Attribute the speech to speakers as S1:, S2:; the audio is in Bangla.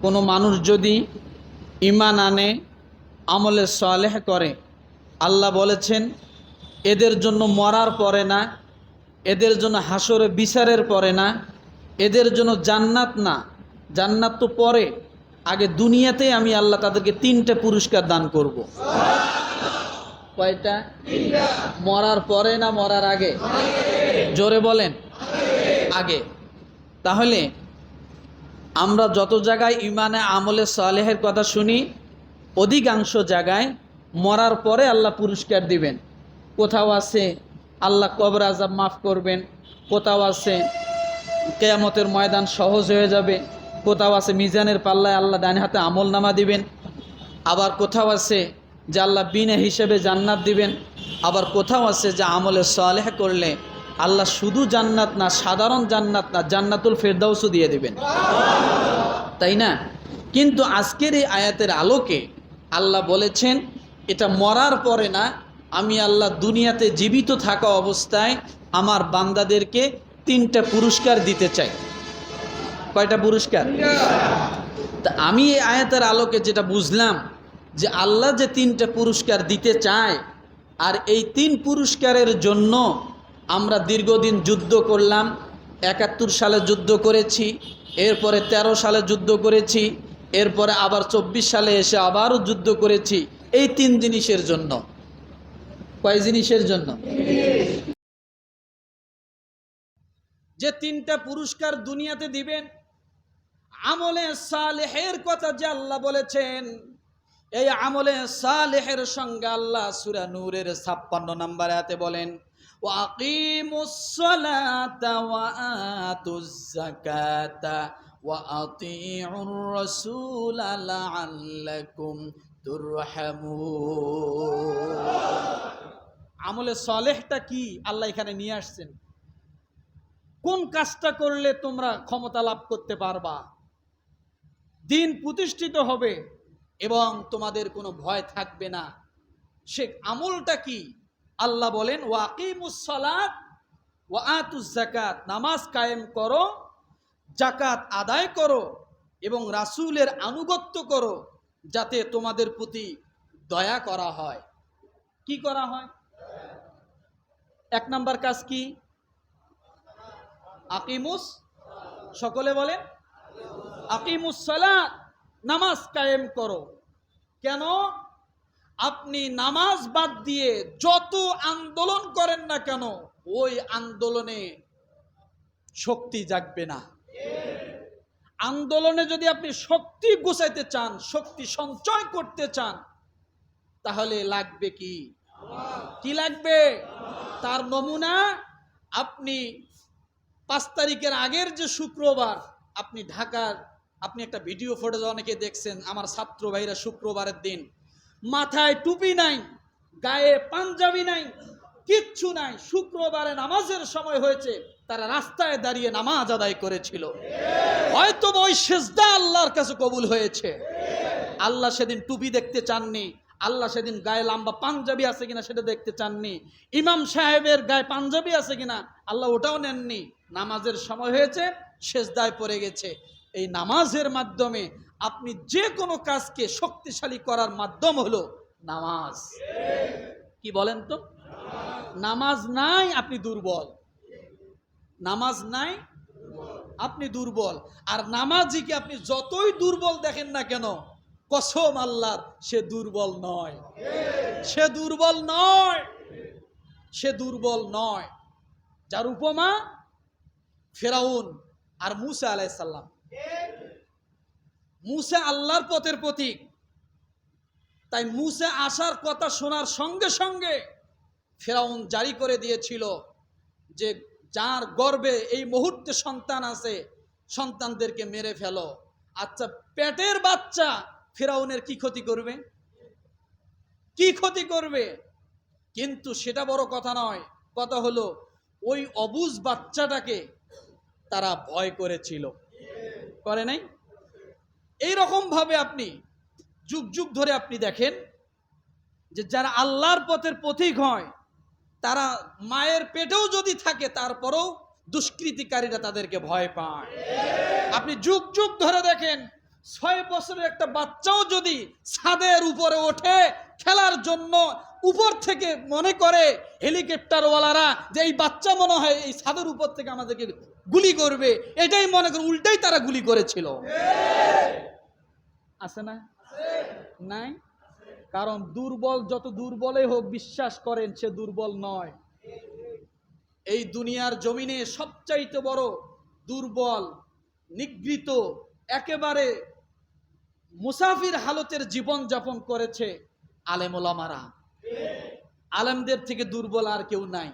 S1: কোনো মানুষ যদি ঈমান আনে, আমলে সালেহ করে, আল্লাহ বলেছেন এদের জন্য মরার পরে না, এদের জন্য হাসরে বিচারের পরে না, এদের জন্য জান্নাত না, জান্নাত তো পরে, আগে দুনিয়াতে আমি আল্লাহ তাদেরকে 3টে পুরস্কার দান করব। কয়টা? মরার পরে না মরার আগে? জোরে বলেন, আগে। তাহলে আমরা যত জায়গায় ইমানে আমলে সালেহের কথা শুনি, অধিকাংশ জায়গায় মরার পরে আল্লাহ পুরস্কার দিবেন। কোথাও আছে আল্লাহ কবর আযাব মাফ করবেন, কোথাও আছে কিয়ামতের ময়দান সহজ হয়ে যাবে, কোথাও আছে মিজানের পাল্লায় আল্লাহ ডান হাতে আমল নামা দিবেন, আবার কোথাও আছে যে আল্লাহ বিনা হিসেবে জান্নাত দিবেন, আবার কোথাও আছে যে আমলে সালেহ করলে আল্লাহ শুধু জান্নাত না, সাধারণ জান্নাত না, জান্নাতুল ফেরদাউসও দিয়ে দিবেন, তাই না? কিন্তু আজকের এই আয়াতের আলোকে আল্লাহ বলেছেন এটা মরার পরে না, আমি আল্লাহ দুনিয়াতে জীবিত থাকা অবস্থায় আমার বান্দাদেরকে 3টা পুরস্কার দিতে চাই। কয়টা পুরস্কার? তা আমি এই আয়াতের আলোকে যেটা বুঝলাম যে আল্লাহ যে 3টা পুরস্কার দিতে চায়, আর এই 3 পুরস্কারের জন্য আমরা দীর্ঘদিন যুদ্ধ করলাম। 71 সালে যুদ্ধ করেছি, এরপরে 13 সালে যুদ্ধ করেছি, এরপরে আবার 24 সালে এসে আবারও যুদ্ধ করেছি, এই 3 জিনিসের জন্য। কয় জিনিসের জন্য? যে 3টা পুরস্কার দুনিয়াতে দিবেন, আমলে সালেহের কথা যে আল্লাহ বলেছেন, এই আমলে সালেহের সঙ্গে আল্লাহ সূরা নূরের 56 নম্বর আয়াতে বলেন, ওয়া আকিমুস সালাতা ওয়া আতুজ যাকাতা ওয়া আতিউর রাসূলা লাআল্লাকুম তুরহামুন। আমলে সালেহটা কি আল্লাহ এখানে নিয়ে আসছেন। কোন কাজটা করলে তোমরা ক্ষমতা লাভ করতে পারবা, দিন প্রতিষ্ঠিত হবে এবং তোমাদের কোনো ভয় থাকবে না, সে আমলটা কি? আল্লাহ বলেন ওয়া আকিমুস সালাত ওয়া আতুজ যাকাত, নামাজ কায়েম করো, যাকাত আদায় করো এবং রাসূলের আনুগত্য করো, যাতে তোমাদের প্রতি দয়া করা হয়। কি করা হয়? 1 নাম্বার কাজ কি? আকিমুস, সকলে বলেন আকিমুস সালাত, নামাজ কায়েম করো। কেন? আপনি নামাজ বাদ দিয়ে যত আন্দোলন করেন না কেন, ওই আন্দোলনে শক্তি জাগবে না। আন্দোলনে যদি আপনি শক্তি গুছাইতে চান, শক্তি সঞ্চয় করতে চান, তাহলে লাগবে কি? কি লাগবে? তার নমুনা আপনি 5 তারিখের আগের যে শুক্রবার, আপনি ঢাকার, আপনি একটা ভিডিও ফুটেজ অনেকে দেখছেন, আমার ছাত্র ভাইরা শুক্রবারের দিন মাথায় টুপি নাই, গায়ে পাঞ্জাবি নাই, কিচ্ছু নাই, শুক্রবারে নামাজের সময় হয়েছে, তারা রাস্তায় দাঁড়িয়ে নামাজ আদায় করেছিল। হয়তো ওই সেজদা আল্লাহর কাছে কবুল হয়েছে। আল্লাহ সেদিন টুপি দেখতে চাননি, আল্লাহ সেদিন গায়ে লম্বা পাঞ্জাবি আছে কিনা সেটা দেখতে চাননি, ইমাম সাহেবের গায়ে পাঞ্জাবি আছে কিনা আল্লাহ ওটাও নেননি। নামাজের সময় হয়েছে, সেজদায় পড়ে গেছে। এই নামাজের মাধ্যমে আপনি যে কোনো কাজকে শক্তিশালী করার মাধ্যম হলো নামাজ। কি বলেন তো? নামাজ নাই আপনি দুর্বল, নামাজ নাই আপনি দুর্বল। আর নামাজিকে আপনি যতই দুর্বল দেখেন না কেন, কসম আল্লাহর, সে দুর্বল নয়, সে দুর্বল নয়, সে দুর্বল নয়। যার উপমা ফেরাউন আর মূসা আলাইহিস সালাম। মূসা আল্লাহর পথের প্রতীক, তাই মূসা আসার কথা শোনার সঙ্গে সঙ্গে ফেরাউন জারি করে দিয়েছিল যে যার গর্ভে এই মুহূর্তে সন্তান আছে, সন্তানদেরকে মেরে ফেলো। আচ্ছা, পেটের বাচ্চা ফেরাউনের কি ক্ষতি করবে? কি ক্ষতি করবে? কিন্তু সেটা বড় কথা নয়, কথা হলো ওই অবুঝ বাচ্চাটাকে তারা ভয় করেছিল, করে নাই? এই রকম ভাবে আপনি যুগ যুগ ধরে আপনি দেখেন যে যারা আল্লাহর পথের পথিক হয়, তারা মায়ের পেটেও যদি থাকে তারপরেও দুষ্কৃতিকারীরা তাদেরকে ভয় পায়। আপনি যুগ যুগ ধরে দেখেন 6 বছরের একটা বাচ্চাও যদি ছাদের উপরে ওঠে খেলার জন্য, উপর থেকে মনে করে হেলিকপ্টারওয়ালারা যে এই বাচ্চা মনে হয় এই ছাদের উপর থেকে আমাদেরকে গুলি করবে, এটাই মনে করে উল্টাই তারা গুলি করেছিল। আছে না? নাই? কারণ দুর্বল যত দুর্বলই হোক, বিশ্বাস করেন সে দুর্বল নয়। এই দুনিয়ার জমিনে সবচাইতে বড় দুর্বল, নিগৃহীত, একেবারে মুসাফির হালতের জীবন যাপন করেছে আলেম ওলামারা। আলেমদের থেকে দুর্বল আর কেউ নাই।